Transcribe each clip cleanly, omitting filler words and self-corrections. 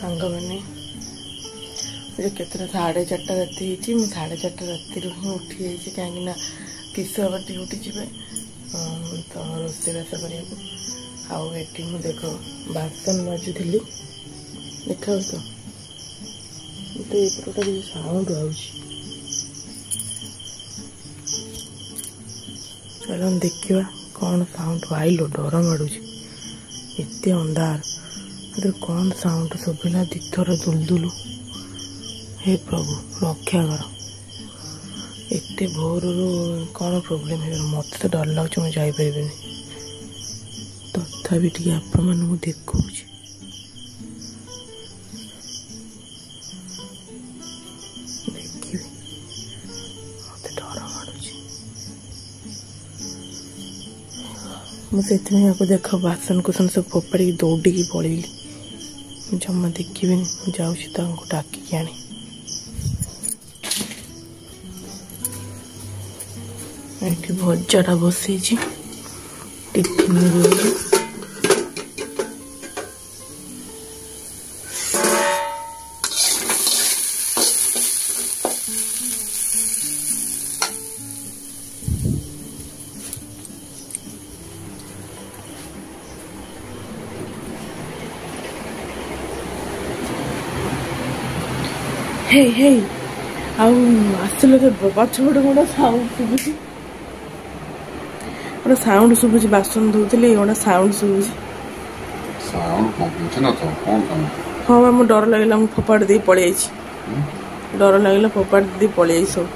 सांग मैंने केतटा 4:30 राति होती 4:30 राति ही उठी जाइए कहीं किस बाटी उठी तो रोषेबास करने आठी मुझे देख बासन माजुली देखा तो एपटा साउंड चल देखा कौन साउंड आइलो डर माड़ू एत अंधार कौन साउंड शुभिला दिथर दुलदुलु हे प्रभु रक्षा कर एत भोर कौन प्रोब्लेम है मत तो डर लगे मुझे जापर तथापि टी आपण मान देखा देखिए मत डर माड़ू मुझे देख बासन कुसन सब फोपाड़ी दौड़ी पलैली जमा देखी जाऊँ डाकिक आनी ये भजाटा बसई टिफिन हे हे आसल पछपट गोटे साउंड शुभुची गोटे साउंड शुभुची बासन धोते गोटे साउंड शुभुची हाँ मुझे डर लगे मुझे फोपाड़ दे पलि डर लगे फोपाड़ दे पलि सब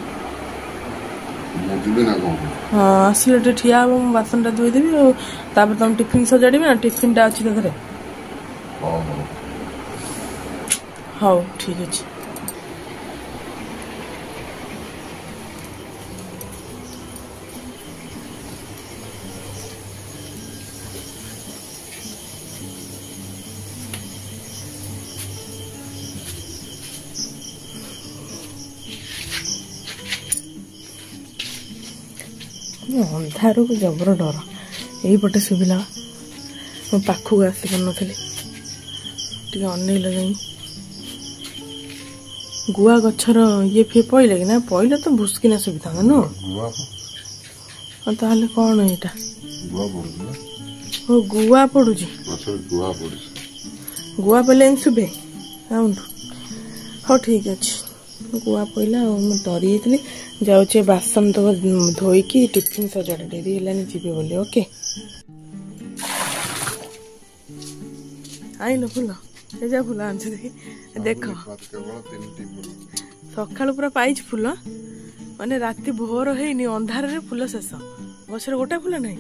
हाँ आसिले ठिया हम बासन टा धोईदेवी और तुम टिफिन सजाड़ी ना टिफिन टा अच्छी तक हाँ ठीक अच्छे अंधार को जबर डर यहीपटे शुभिला मो पाखक आसी पार अनेल जा गुआ गछर ये फे पड़े कि ना पड़े तो भुस्किना सुविधा न ताहले कौन यहाँ गुआ पड़ू गुआ पड़े शुभे हाँ ठीक अच्छे गुआ पड़ा डरी जाती जाऊे बासन तो धोईकी टिफिन सजाड़ा डेरी है जी बोली okay oil full a full आंच देख सका पूरा पाई फुल माने राति भोर है अंधार रे फुल शेष गचर गोटे फुल ना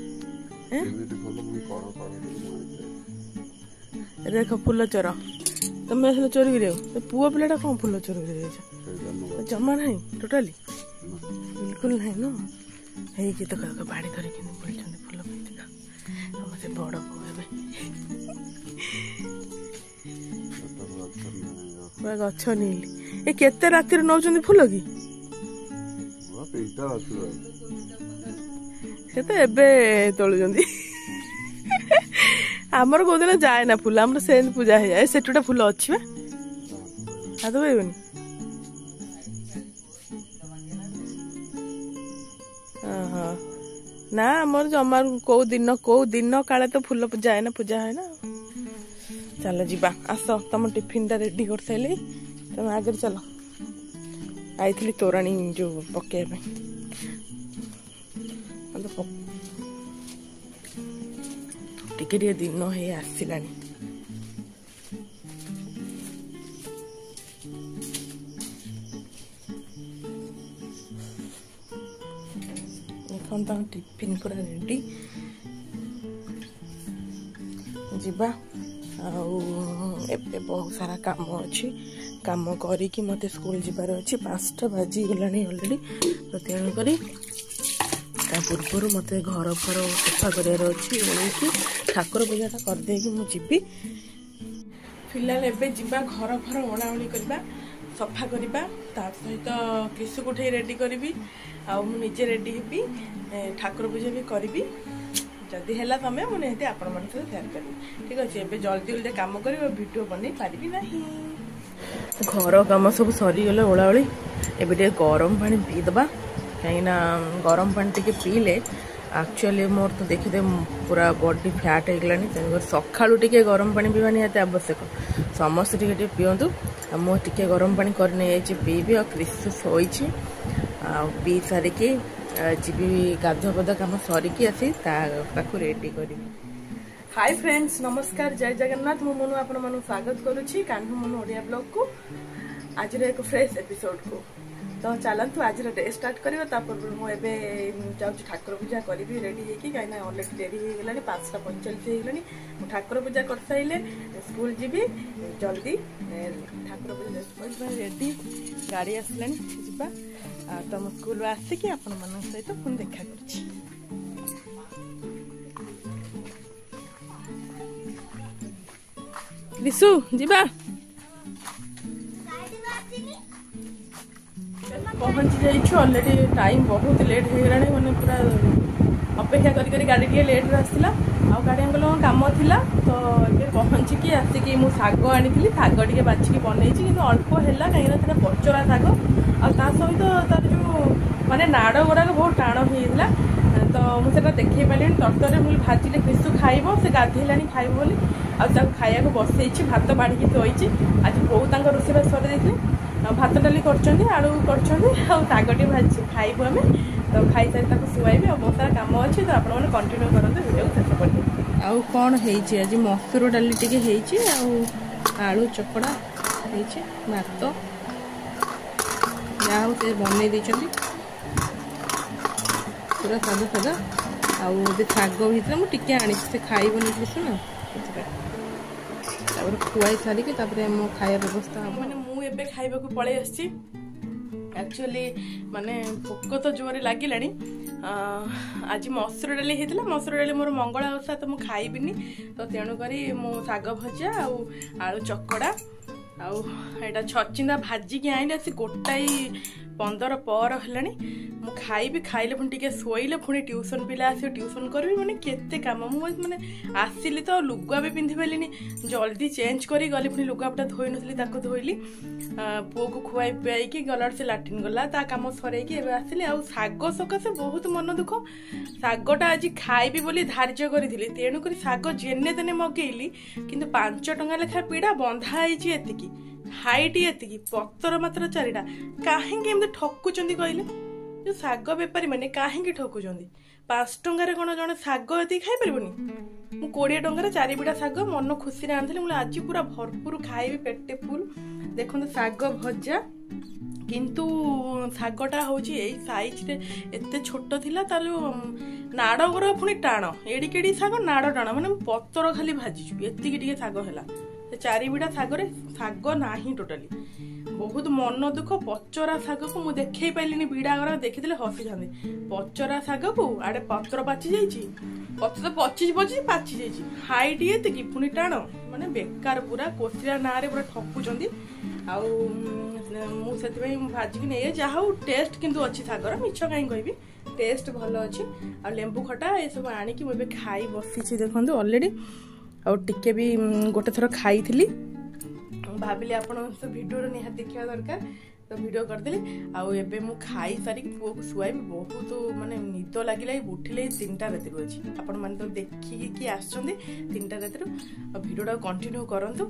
देख फुल चोर तुम आस चोरी कर पुआ पिलाटा कौन फुल चोरी कर जमा ना टोटाली बिल्कुल नहीं न है तो बाड़ी धरिक बोलते फुल मत बड़ पूरा गछ नीली केते राति नौ फुल कि तोलुं आमर कौ दिन जाए ना फुल आम से पूजा हो जाए सेठुटा फुल अच्छी हाथ पाइबनी ना मोर जमार कौ दिन काले तो फुल जाए ना पूजा है ना चलो जीवा आस तुम टिफिन टा रेडी कर सारे तुम आगे चलो आई तोराणी जो पके टिके दिन है आसला टिफिन पूरा रेडी जीवा बहुत सारा काम अच्छी काम करी मत स्कूल जीवार अच्छी 5टा बाजी गला अलरेडी तो तेणुक पूर्व मत घर फर सफा करार अच्छी ठाकुर पूजाटा करदे मुझे फिलहाल एवं जीवा घर फर ओणाओणी करवा सफा करवा सहित किसु उठे रेडी करी आउ मुझे रेडी हेबी ठाकुर पूजा भी करी जदि है समय मुझे निहती आपण मान सेयार करी ठीक अच्छे एवं जल्दी जल्दी कम कर वीडियो बन पारि ना घर कम सब सरीगले ओलाओली एवं गरम पानी पीदबा कहीं गरम पानी टी पीले एक्चुअली मोर तो देखिए पूरा बॉडी फैट हो गलानी सकाळू टिके गरम पानी पीवा निहाती आवश्यक समस्त टिके पियंतु मु टिके गरम पानी कर पीबी और क्रिशु शोई पी सारिकी जीवी गाधुआ पाधुआ कम सरिकी आसी रेडी करी। हाय फ्रेंड्स नमस्कार जय जगन्नाथ मु मनु आपण मानु स्वागत करुछि कान्हू मनु ओडिया ब्लॉग को आज एक फ्रेश एपिसोड को तो चलतु आज डे स्टार्ट करवा तापर मुझे जाऊँ ठाकुर पूजा करी रेडी होगी कहीं अलरेडी डेरी हो गलानी 5:45 हो गलानी ठाकुर पूजा कर सारे स्कूल जीवी जल्दी ठाकुर पूजा रेडी गाड़ी आसला जा तो मो स्कूल आसिकी आपण मान सहित पुणी देखा कर विशु जीवा पहुँची जाइछु ऑलरेडी टाइम बहुत लेट हो गलानी माने पूरा अपेक्षा करी गाड़ी टे लेट आसला आ गाड़ी अंकल काम थिला तो ये पहुँचिकी आसिकी मु शाग आनी शाग टे बाछिकी बनई कि अल्प है कहीं पचरा शाग आ सहित तार जो माने नाड़ गुड़ाक बहुत टाण होता तो मुझे देखे पारे तरतर मुझे भाजिले क्रिशु खाइब से गाधेला खाइब बोली खाया बसई भात बाढ़ी थोड़ी आज बोऊ तक रोषेबास सर भात डाली करू करगटे भाजी खाइबू आम तो खाई सारी शुआबी और बहुत सारा कम अच्छे तो आप कंटिन्यू करते वीडियो शेष करेंगे आउ कौन आज मसूर डाली टे आलू चकड़ा भात जहाँ से बनई पूरा सादा सादा आउ शाग भीतर मुझे आनी से खाइबनी कृष्ण ना खुआई सारिकी मो खाया व्यवस्था मैंने मुझे खाइबा को पलि आसी एक्चुअली माने भोक तो जोर लगे आज मसूर डाली होता मसूर डाली मोर मंगला ओषा तो मुझे खाइबिनी तो तेणुक मो शाग भजा आलू चकड़ा आटा छचिंदा भाजिकी आईली आसी गोटाई 15 पर है खाइबी खाइले पुणी टे शोइले पुणी ट्यूशन पिला आस ट्यूशन करी मैंने केते काम मुझे आसिली तो लुगा भी पिंधि पारिनी जल्दी चेंज करी गली पुणी लुगापटा धोई नी धोइली पुओ को खुआई पियाई गला से लाट्रिन गला ता काम सरईकी आसिली आउ शाग सकाशे बहुत मन दुख शागटा आज खाइबी बोली धार्य करी तेणुक शाग जेने तेने मगेली किंतु 5 टंका लेखा पीड़ा बंधा एतिकी हाइट एतिकी पतर मात्र 4टा कहीं ठकुंट कहले जो शाग बेपारी मैंने कहीं ठकुंट 5 टंकार कौन जड़े शाग ये खाई पारनी मु 20 टंकार 4 बिड़ा शाग मन खुशी आनी मुझे आज पूरा भरपूर खाइबी पेटे फुल देखो शाग भजा किंतु शागटा हूँ साइज एते छोट थिला तार जो नाड़ गुरा पुणी टाण एड़ी शाग नाड़ टाण माने पतर खाली भाजीचु एतिकी शाग है 4 बिड़ा शागरे शाग ना टोटाली बहुत मन दुख पचरा शाग को मुझे देखे पाइलिनी बिड़ा गरा देखी हसी था पचरा शाग को आड़े पत्र पाची जाइए पत्र तो पची पाची जाइए हाइट ये पुणी टाण माने बेकार पूरा कोशिला ना पूरा ठकुंट मुझे भाजिकी नहीं जहाँ टेस्ट किंतु अच्छी शागर मिछ कहीं कहबी टेस्ट भल अच्छी आ लेंबू खटा ये सब आनिकी मुझे खाई बसी देखो ऑलरेडी और टिके भी गोटे थर खाई थी भाविली आपण वीडियो निहाती देखा दरकार तो वीडियो करदेली आबे मु खाई सारिक पुओ को शुआई बहुत माने निद लगे उठिले 3टा राति अच्छी आपण मैंने तो देखिकी आसुँच 3टा राति वीडियोटा कंटिन्यू करंतु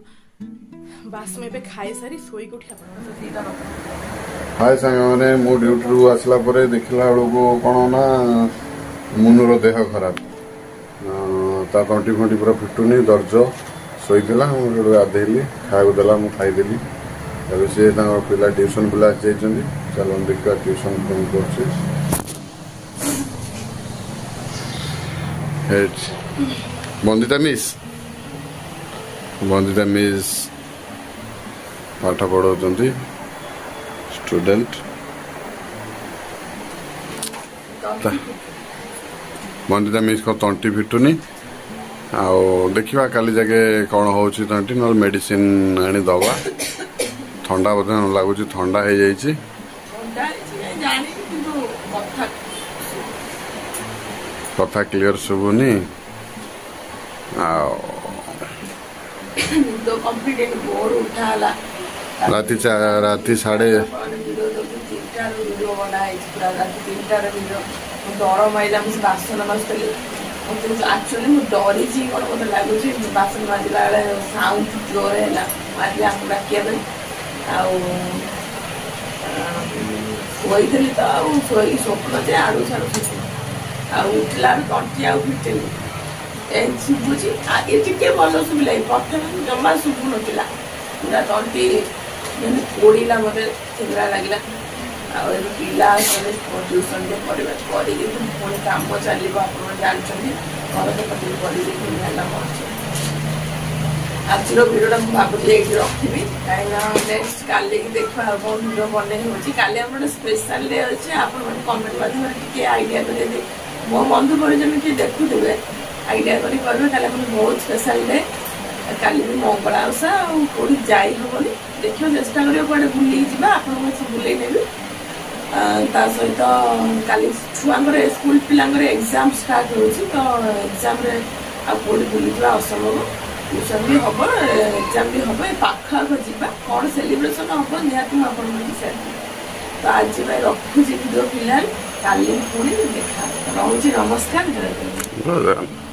बास में खाई सारी शोई उठी हाय सांग मैंने मो ड्यूटी रु आसला परे देखला बेलू कौन ना मुनुर देह खराब ता तंटी फंटी पूरा फिटुनी दर्ज शोला गाधेली खाया देला मुझे खाईदेली सी पिला ट्यूशन पिला चल देखा ट्यूशन कौन कर बंदिता मिस पाठ पढ़ाऊँ स्टूडेंट बंदिता मिस को तंटी फिटुनी आउ देखा काली जगह कौन हो तंटी ना मेडिसिन आनी दवा ठंडा बोधे लगुच ठंडा हो जाए कथा क्लियर शुभुनी तो कंप्लीट बोर उठाला राति साढ़े वीडियो बनाई पूरा राति 3टार वीडियो डर माइला मुझे बासन माजुली एक्चुअली मुझे डरी कौन मतलब लगुच बासन माजिला बेले साउंड जोर है मारे आपको डाकिया शोई तो शोई स्वप्न से आड़ू साड़ू उठला तंटी फिटेनि शुभुची आगे टे भल शुभिला प्रथम जमा शुभु नाला पूरा तंटी पोड़ा मत सेगुड़ा लगे पिला ट्यूशन पुणी कम चलो आप जानते घर तो पढ़ी आजर भिडियोटा मुझे भावुली ये रखी कहीं नेक्स्ट काली देखा कौन भिडियो बने काली आम गोटे स्पेशल डे अच्छे आप कमेंट माध्यम टी आइडिया करेंगे मो बंधु परिजन किए देखुए आइडिया करेंगे काली बहुत स्पेशल डे काली भी मंगला ओषा कौटी जाई हेनी देखिए चेष्टा कर बुले आप बुले नेबी सहित काली छुआ स्कूल पिला एग्जाम स्टार्ट हो तो एग्जाम कौटी बुली असंभव ट्यूशन भी हम एग्जाम भी हम पाख आग जा कौन सेलिब्रेशन हम निहती मुझे तो आज रखुची भिडियो फिलहाल काली पुणी देखा रोचे नमस्कार जय।